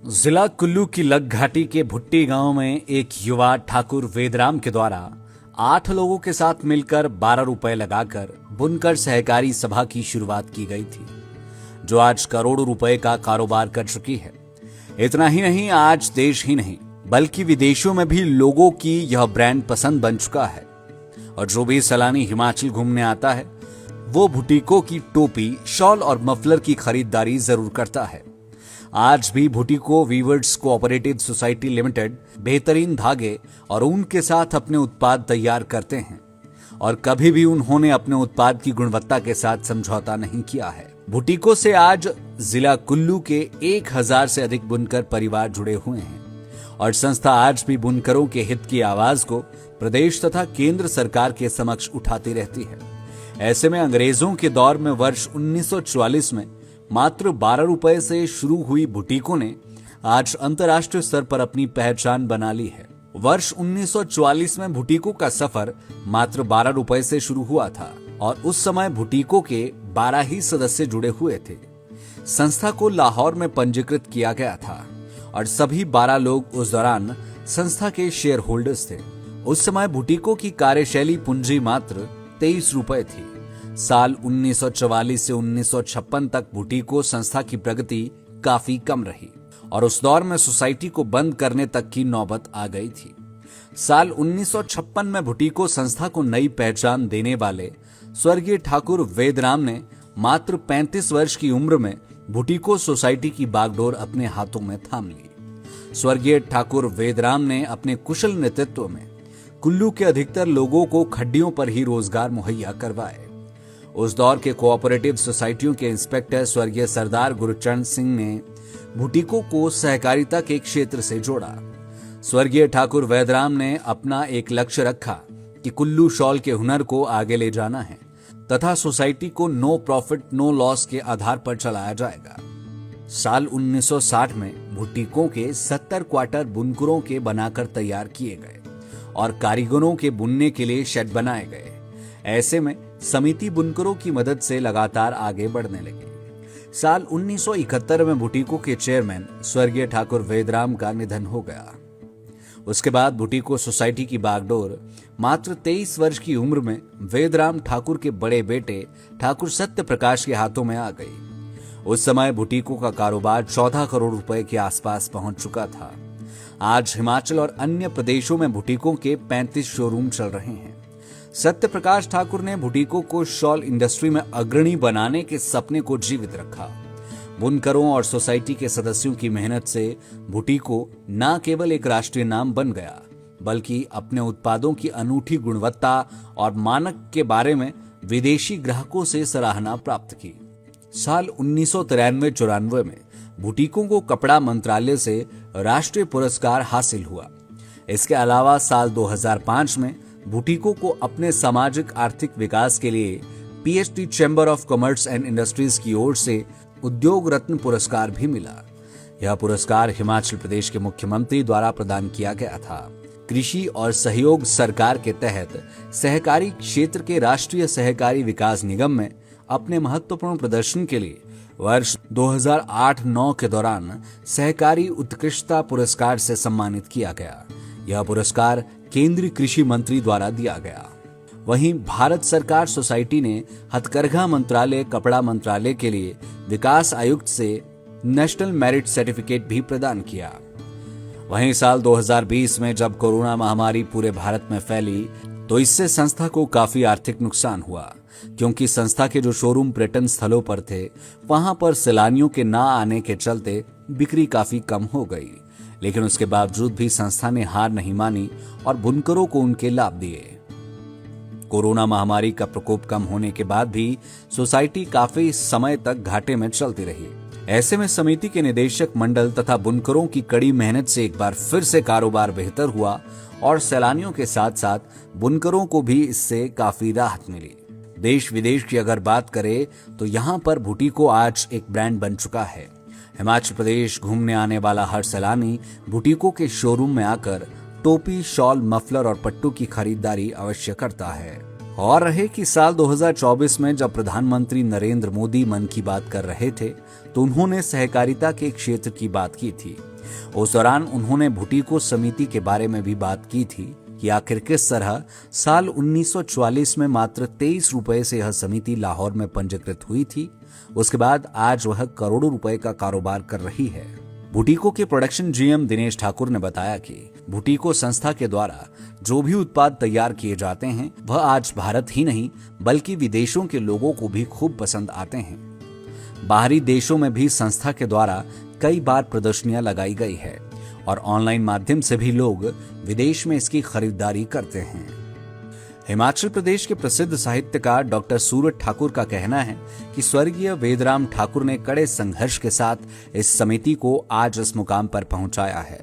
जिला कुल्लू की लग घाटी के भुट्टी गांव में एक युवा ठाकुर वेदराम के द्वारा 8 लोगों के साथ मिलकर 12 रुपए लगाकर बुनकर सहकारी सभा की शुरुआत की गई थी, जो आज करोड़ों रुपए का कारोबार कर चुकी है। इतना ही नहीं, आज देश ही नहीं बल्कि विदेशों में भी लोगों की यह ब्रांड पसंद बन चुका है और जो भी सैलानी हिमाचल घूमने आता है वो बुटीकों की टोपी, शॉल और मफलर की खरीदारी जरूर करता है। आज भी बुटीको वीवर्स कोऑपरेटिव सोसाइटी लिमिटेड बेहतरीन धागे और ऊन के साथ अपने उत्पाद तैयार करते हैं और कभी भी उन्होंने अपने उत्पाद की गुणवत्ता के साथ समझौता नहीं किया है। बुटीको से आज जिला कुल्लू के 1000 से अधिक बुनकर परिवार जुड़े हुए हैं और संस्था आज भी बुनकरों के हित की आवाज को प्रदेश तथा केंद्र सरकार के समक्ष उठाती रहती है। ऐसे में अंग्रेजों के दौर में वर्ष 1944 में मात्र 12 रुपए से शुरू हुई बुटीकों ने आज अंतर्राष्ट्रीय स्तर पर अपनी पहचान बना ली है। वर्ष 1944 में बुटीकों का सफर मात्र 12 रुपए से शुरू हुआ था और उस समय बुटीकों के 12 ही सदस्य जुड़े हुए थे। संस्था को लाहौर में पंजीकृत किया गया था और सभी 12 लोग उस दौरान संस्था के शेयर होल्डर्स थे। उस समय बुटीकों की कार्यशैली पूंजी मात्र 23 रुपए थी। साल 1944 से 1956 तक बुटीको संस्था की प्रगति काफी कम रही और उस दौर में सोसाइटी को बंद करने तक की नौबत आ गई थी। साल 1956 में बुटीको संस्था को नई पहचान देने वाले स्वर्गीय ठाकुर वेदराम ने मात्र 35 वर्ष की उम्र में बुटीको सोसाइटी की बागडोर अपने हाथों में थाम ली। स्वर्गीय ठाकुर वेदराम ने अपने कुशल नेतृत्व में कुल्लू के अधिकतर लोगों को खड्डियों पर ही रोजगार मुहैया करवाए। उस दौर के कोऑपरेटिव सोसाइटियों के इंस्पेक्टर स्वर्गीय सरदार गुरचरण सिंह ने बुटीकों को सहकारिता के क्षेत्र से जोड़ा। स्वर्गीय ठाकुर वेदराम ने अपना एक लक्ष्य रखा कि कुल्लू शॉल के हुनर को आगे ले जाना है तथा सोसाइटी को नो प्रॉफिट नो लॉस के आधार पर चलाया जाएगा। साल 1960 में बुटीकों के 70 क्वार्टर बुनकरों के बनाकर तैयार किए गए और कारीगरों के बुनने के लिए शेड बनाए गए। ऐसे में समिति बुनकरों की मदद से लगातार आगे बढ़ने लगी। साल 1971 में बुटीको के चेयरमैन स्वर्गीय ठाकुर वेदराम का निधन हो गया। उसके बाद बुटीको सोसाइटी की बागडोर मात्र 23 वर्ष की उम्र में वेदराम ठाकुर के बड़े बेटे ठाकुर सत्य प्रकाश के हाथों में आ गई। उस समय बुटीको का कारोबार 14 करोड़ रुपए के आसपास पहुंच चुका था। आज हिमाचल और अन्य प्रदेशों में बुटीकों के 35 शोरूम चल रहे हैं। सत्य प्रकाश ठाकुर ने बुटीकों को शॉल इंडस्ट्री में अग्रणी बनाने के सपने को जीवित रखा। बुनकरों और सोसाइटी के सदस्यों की मेहनत से बुटीको न केवल एक राष्ट्रीय नाम बन गया बल्कि अपने उत्पादों की अनूठी गुणवत्ता और मानक के बारे में विदेशी ग्राहकों से सराहना प्राप्त की। साल 1993-94 में बुटीकों को कपड़ा मंत्रालय से राष्ट्रीय पुरस्कार हासिल हुआ। इसके अलावा साल 2005 में बुटीको को अपने सामाजिक आर्थिक विकास के लिए PhD chamber of commerce and industries की ओर से उद्योग रत्न पुरस्कार भी मिला। यह पुरस्कार हिमाचल प्रदेश के मुख्यमंत्री द्वारा प्रदान किया गया था। कृषि और सहयोग सरकार के तहत सहकारी क्षेत्र के राष्ट्रीय सहकारी विकास निगम में अपने महत्वपूर्ण प्रदर्शन के लिए वर्ष 2008-9 के दौरान सहकारी उत्कृष्टता पुरस्कार से सम्मानित किया गया। यह पुरस्कार केंद्रीय कृषि मंत्री द्वारा दिया गया। वहीं भारत सरकार सोसाइटी ने हथकरघा मंत्रालय, कपड़ा मंत्रालय के लिए विकास आयुक्त से नेशनल मेरिट सर्टिफिकेट भी प्रदान किया। वहीं साल 2020 में जब कोरोना महामारी पूरे भारत में फैली तो इससे संस्था को काफी आर्थिक नुकसान हुआ, क्योंकि संस्था के जो शोरूम पर्यटन स्थलों पर थे वहां पर सैलानियों के ना आने के चलते बिक्री काफी कम हो गई। लेकिन उसके बावजूद भी संस्था ने हार नहीं मानी और बुनकरों को उनके लाभ दिए। कोरोना महामारी का प्रकोप कम होने के बाद भी सोसाइटी काफी समय तक घाटे में चलती रही। ऐसे में समिति के निदेशक मंडल तथा बुनकरों की कड़ी मेहनत से एक बार फिर से कारोबार बेहतर हुआ और सैलानियों के साथ साथ बुनकरों को भी इससे काफी राहत मिली। देश विदेश की अगर बात करें तो यहाँ पर बुटीको आज एक ब्रांड बन चुका है। हिमाचल प्रदेश घूमने आने वाला हर सैलानी बुटीको के शोरूम में आकर टोपी, शॉल, मफलर और पट्टू की खरीदारी अवश्य करता है। और रहे कि साल 2024 में जब प्रधानमंत्री नरेंद्र मोदी मन की बात कर रहे थे तो उन्होंने सहकारिता के क्षेत्र की बात की थी उस दौरान उन्होंने बुटीको समिति के बारे में भी बात की थी कि आखिर किस तरह साल 1944 में मात्र 23 रुपए से यह समिति लाहौर में पंजीकृत हुई थी। उसके बाद आज वह करोड़ों रुपए का कारोबार कर रही है। बुटीको के प्रोडक्शन जीएम दिनेश ठाकुर ने बताया कि बुटीको संस्था के द्वारा जो भी उत्पाद तैयार किए जाते हैं वह आज भारत ही नहीं बल्कि विदेशों के लोगों को भी खूब पसंद आते हैं। बाहरी देशों में भी संस्था के द्वारा कई बार प्रदर्शनियां लगाई गई है और ऑनलाइन माध्यम से भी लोग विदेश में इसकी खरीदारी करते हैं। हिमाचल प्रदेश के प्रसिद्ध साहित्यकार डॉक्टर सूरज ठाकुर का कहना है कि स्वर्गीय वेदराम ठाकुर ने कड़े संघर्ष के साथ इस समिति को आज इस मुकाम पर पहुंचाया है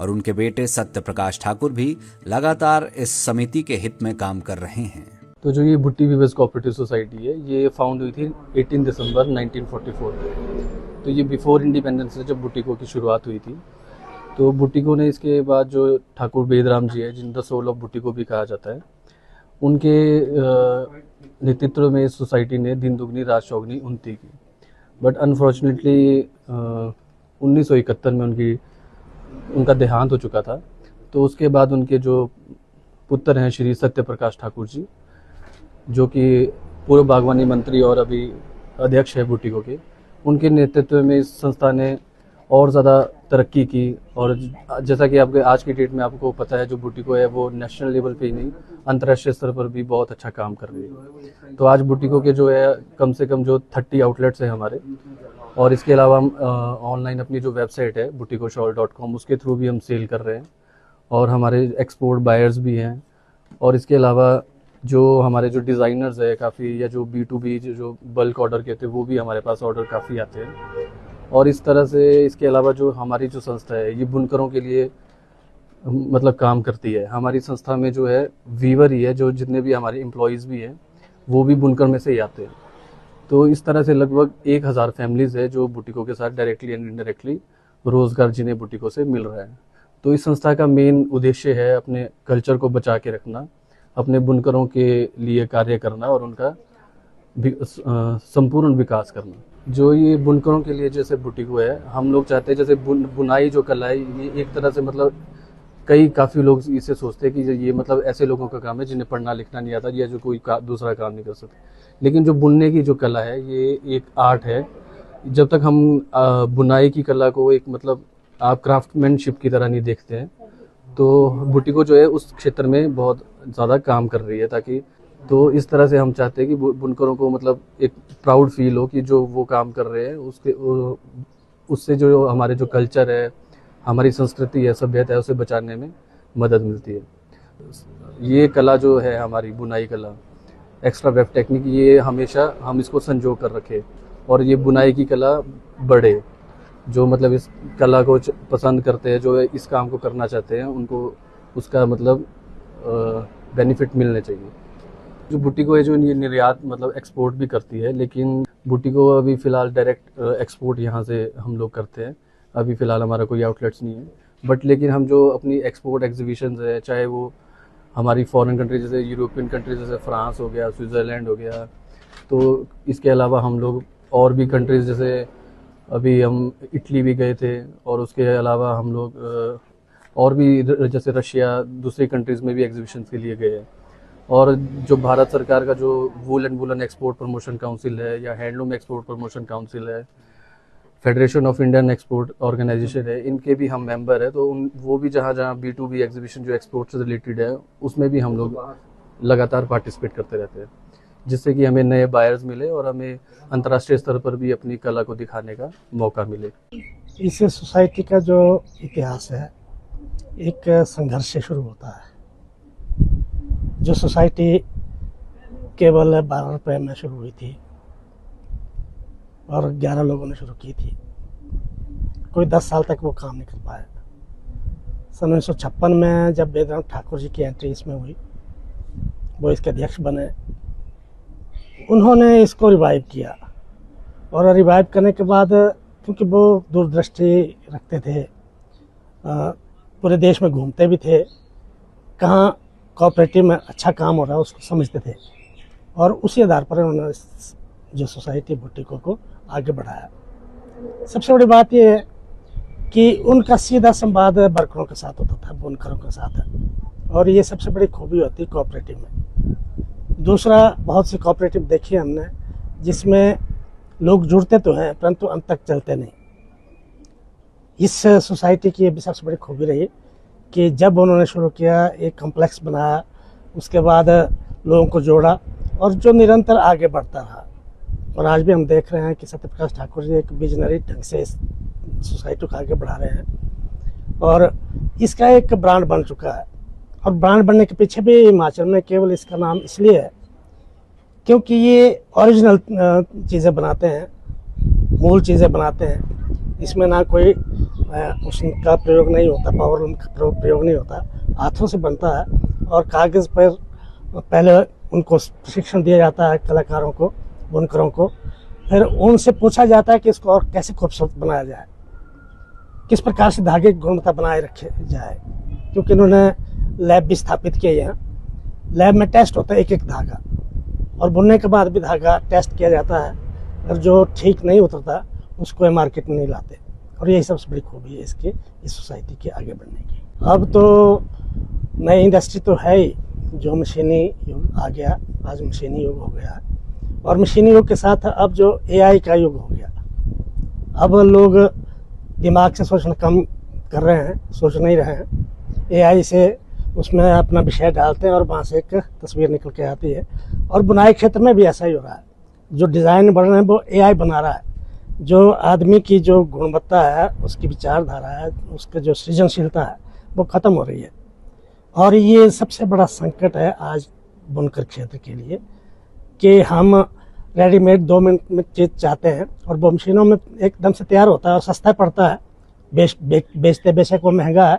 और उनके बेटे सत्य प्रकाश ठाकुर भी लगातार इस समिति के हित में काम कर रहे हैं। तो जो ये भुट्टी वीवर्स कोऑपरेटिव सोसाइटी है, ये फाउंड हुई थी 18 दिसंबर 1944 में। तो ये बिफोर इंडिपेंडेंस से जब बुटीको की शुरुआत हुई थी, तो बुटीको ने इसके बाद जो ठाकुर वेदराम जी है, जिन द सोल ऑफ बुटीको भी कहा जाता है, उनके नेतृत्व में इस सोसाइटी ने दिन दुगनी रात चौगनी उन्नति की। बट अनफॉर्चुनेटली 1971 में उनका देहांत हो चुका था। तो उसके बाद उनके जो पुत्र हैं श्री सत्य प्रकाश ठाकुर जी, जो कि पूर्व बागवानी मंत्री और अभी अध्यक्ष है बुटीको के, उनके नेतृत्व में इस संस्था ने और ज़्यादा तरक्की की। और जैसा कि आपके आज की डेट में आपको पता है, जो बुटीको है वो नेशनल लेवल पे ही नहीं अंतर्राष्ट्रीय स्तर पर भी बहुत अच्छा काम कर रही है। तो आज बुटीको के जो है कम से कम जो 30 आउटलेट्स हैं हमारे, और इसके अलावा हम ऑनलाइन अपनी जो वेबसाइट है buticoshawls.com, उसके थ्रू भी हम सेल कर रहे हैं और हमारे एक्सपोर्ट बायर्स भी हैं। और इसके अलावा जो हमारे जो डिज़ाइनर्स है काफ़ी, या जो B2B जो बल्क ऑर्डर कहते हैं, वो भी हमारे पास ऑर्डर काफ़ी आते हैं। और इस तरह से इसके अलावा जो हमारी जो संस्था है ये बुनकरों के लिए मतलब काम करती है। हमारी संस्था में जो है वीवर ही है, जो जितने भी हमारे एम्प्लॉयज़ भी हैं वो भी बुनकर में से ही आते हैं। तो इस तरह से लगभग 1000 फैमिलीज़ है जो बुटीको के साथ डायरेक्टली एंड इनडायरेक्टली रोज़गार जिन्हें बुटीको से मिल रहा है। तो इस संस्था का मेन उद्देश्य है अपने कल्चर को बचा के रखना, अपने बुनकरों के लिए कार्य करना और उनका संपूर्ण विकास करना। जो ये बुनकरों के लिए जैसे बुटीको है, हम लोग चाहते हैं जैसे बुनाई जो कला है, ये एक तरह से मतलब काफ़ी लोग इसे सोचते हैं कि ये मतलब ऐसे लोगों का काम है जिन्हें पढ़ना लिखना नहीं आता या जो कोई दूसरा काम नहीं कर सकते। लेकिन जो बुनने की जो कला है ये एक आर्ट है। जब तक हम बुनाई की कला को एक मतलब आप क्राफ्टमैनशिप की तरह नहीं देखते हैं, तो बुटीको जो है उस क्षेत्र में बहुत ज़्यादा काम कर रही है। ताकि तो इस तरह से हम चाहते हैं कि बुनकरों को मतलब एक प्राउड फील हो कि जो वो काम कर रहे हैं उससे जो हमारे जो कल्चर है, हमारी संस्कृति है, सभ्यता है, उसे बचाने में मदद मिलती है। ये कला जो है हमारी बुनाई कला, एक्स्ट्रा वेब टेक्निक, ये हमेशा हम इसको संजो कर रखें और ये बुनाई की कला बढ़े। जो मतलब इस कला को पसंद करते हैं, जो इस काम को करना चाहते हैं, उनको उसका मतलब बेनिफिट मिलने चाहिए। जो बुटीको है जो ये निर्यात मतलब एक्सपोर्ट भी करती है, लेकिन बुटीको अभी फ़िलहाल डायरेक्ट एक्सपोर्ट यहाँ से हम लोग करते हैं। अभी फ़िलहाल हमारा कोई आउटलेट्स नहीं है, बट लेकिन हम जो अपनी एक्सपोर्ट एग्जीबिशंस है, चाहे वो हमारी फॉरेन कंट्री जैसे यूरोपियन कंट्रीज जैसे फ्रांस हो गया, स्विट्ज़रलैंड हो गया, तो इसके अलावा हम लोग और भी कंट्रीज़ जैसे अभी हम इटली भी गए थे, और उसके अलावा हम लोग और भी जैसे रशिया, दूसरी कंट्रीज़ में भी एग्जीबिशंस के लिए गए हैं। और जो भारत सरकार का जो wool and woollen export promotion council है, या हैंडलूम एक्सपोर्ट प्रमोशन काउंसिल है, federation of Indian export organisation है, इनके भी हम मेंबर है। तो वो भी जहाँ जहाँ B2B एग्जीबिशन जो एक्सपोर्ट से रिलेटेड है, उसमें भी हम लोग लगातार पार्टिसिपेट करते रहते हैं, जिससे कि हमें नए बायर्स मिले और हमें अंतर्राष्ट्रीय स्तर पर भी अपनी कला को दिखाने का मौका मिले। इस सोसाइटी का जो इतिहास है एक संघर्ष से शुरू होता है। जो सोसाइटी केवल 12 रुपये में शुरू हुई थी और 11 लोगों ने शुरू की थी, कोई 10 साल तक वो काम नहीं कर पाया। सन 1956 में जब वेदराम ठाकुर जी की एंट्री इसमें हुई, वो इसके अध्यक्ष बने, उन्होंने इसको रिवाइव किया। और रिवाइव करने के बाद क्योंकि वो दूरदृष्टि रखते थे, पूरे देश में घूमते भी थे, कहाँ कोऑपरेटिव में अच्छा काम हो रहा है उसको समझते थे, और उसी आधार पर उन्होंने जो सोसाइटी बुटीको को आगे बढ़ाया। सबसे बड़ी बात ये है कि उनका सीधा संवाद वर्करों के साथ होता था, बुनकरों के साथ। और ये सबसे बड़ी खूबी होती है कोऑपरेटिव में। दूसरा, बहुत सी कोऑपरेटिव देखी हमने जिसमें लोग जुड़ते तो हैं परंतु अंत तक चलते नहीं। इस सोसाइटी की ये भी सबसे बड़ी खूबी रही कि जब उन्होंने शुरू किया, एक कॉम्प्लेक्स बनाया, उसके बाद लोगों को जोड़ा और जो निरंतर आगे बढ़ता रहा। और आज भी हम देख रहे हैं कि सत्यप्रकाश ठाकुर जी एक विजनरी ढंग से इस सोसाइटी को आगे बढ़ा रहे हैं और इसका एक ब्रांड बन चुका है। और ब्रांड बनने के पीछे भी हिमाचल में केवल इसका नाम इसलिए है क्योंकि ये ओरिजिनल चीज़ें बनाते हैं, मूल चीज़ें बनाते हैं। इसमें ना कोई उसका प्रयोग नहीं होता, पावर का प्रयोग नहीं होता, हाथों से बनता है। और कागज़ पर पहले उनको प्रशिक्षण दिया जाता है, कलाकारों को, बुनकरों को। फिर उनसे पूछा जाता है कि इसको और कैसे खूबसूरत बनाया जाए, किस प्रकार से धागे की गुणवत्ता बनाए रखे जाए। क्योंकि इन्होंने लैब भी स्थापित किए हैं। लैब में टेस्ट होता है एक एक धागा, और बुनने के बाद भी धागा टेस्ट किया जाता है। और जो ठीक नहीं उतरता उसको मार्केट में नहीं लाते। और यही सबसे बड़ी खूबी है इसके, इस सोसाइटी के आगे बढ़ने की। अब तो नई इंडस्ट्री तो है ही, जो मशीनी युग आ गया, आज मशीनी युग हो गया है। और मशीनी युग के साथ अब जो AI का युग हो गया। अब लोग दिमाग से सोचना कम कर रहे हैं, सोच नहीं रहे हैं। AI से उसमें अपना विषय डालते हैं और वहाँ से एक तस्वीर निकल के आती है। और बुनाई क्षेत्र में भी ऐसा ही हो रहा है। जो डिज़ाइन बन रहे हैं वो AI बना रहा है। जो आदमी की जो गुणवत्ता है, उसकी विचारधारा है, उसका जो सृजनशीलता है, वो ख़त्म हो रही है। और ये सबसे बड़ा संकट है आज बुनकर क्षेत्र के लिए कि हम रेडीमेड 2 मिनट में चीज़ चाहते हैं और वो मशीनों में एकदम से तैयार होता है और सस्ता पड़ता है। बेचते बेशक वो महंगा है।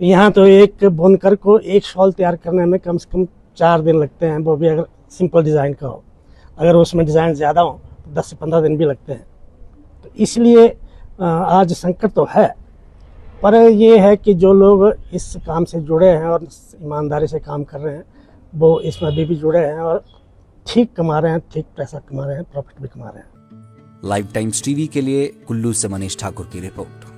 यहाँ तो एक बुनकर को एक शॉल तैयार करने में कम से कम 4 दिन लगते हैं, वो भी अगर सिंपल डिज़ाइन का हो। अगर उसमें डिज़ाइन ज़्यादा हो तो 10 से 15 दिन भी लगते हैं। तो इसलिए आज संकट तो है, पर ये है कि जो लोग इस काम से जुड़े हैं और ईमानदारी से काम कर रहे हैं, वो इसमें अभी भी जुड़े हैं और ठीक कमा रहे हैं, ठीक पैसा कमा रहे हैं, प्रॉफिट भी कमा रहे हैं। लाइव टाइम्स टीवी के लिए कुल्लू से मनीष ठाकुर की रिपोर्ट।